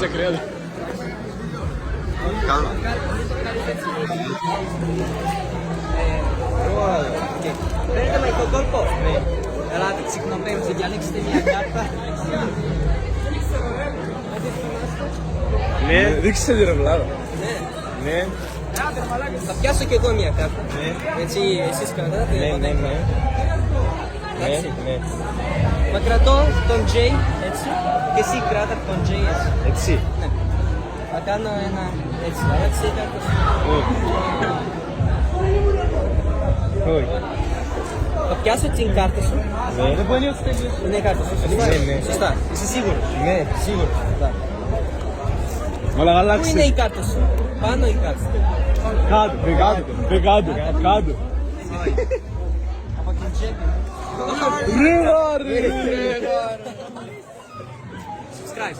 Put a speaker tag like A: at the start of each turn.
A: Credo.
B: Calma.
C: Okay. Παίρνετε με τον κόλπο. Ελάτε, ξυπνοπέμπτη, διαλέξτε μια κάρτα.
B: Ναι, δείξτε τη ρευλάρα. Ναι.
C: Θα πιάσω και εγώ μια κάρτα.
B: Ναι.
C: Έτσι, εσείς κρατάτε.
B: Ναι.
C: Εντάξει.
B: Ναι.
C: Μα κρατώ τον J, έτσι. Και εσύ κράτα τον J, έτσι.
B: Έτσι.
C: Ναι. Θα κάνω ένα έτσι. Έτσι η κάρτα σου.
B: Όχι.
C: Θα πιάσω την κάρτα σου.
B: Ναι.
C: Δεν μπορεί να τελειώσει. Είναι η κάρτα σου. Σωστά.
B: Ναι.
C: Σωστά. Είσαι σίγουρος.
B: Ναι.
C: Σίγουρος.
B: Όλα
C: Πού
B: αλλάξει.
C: είναι η κάρτα σου. Πάνω η κάρτα σου.
B: Κάτω.
C: Από την τσέπη.
B: Ρε.
C: Subscribe.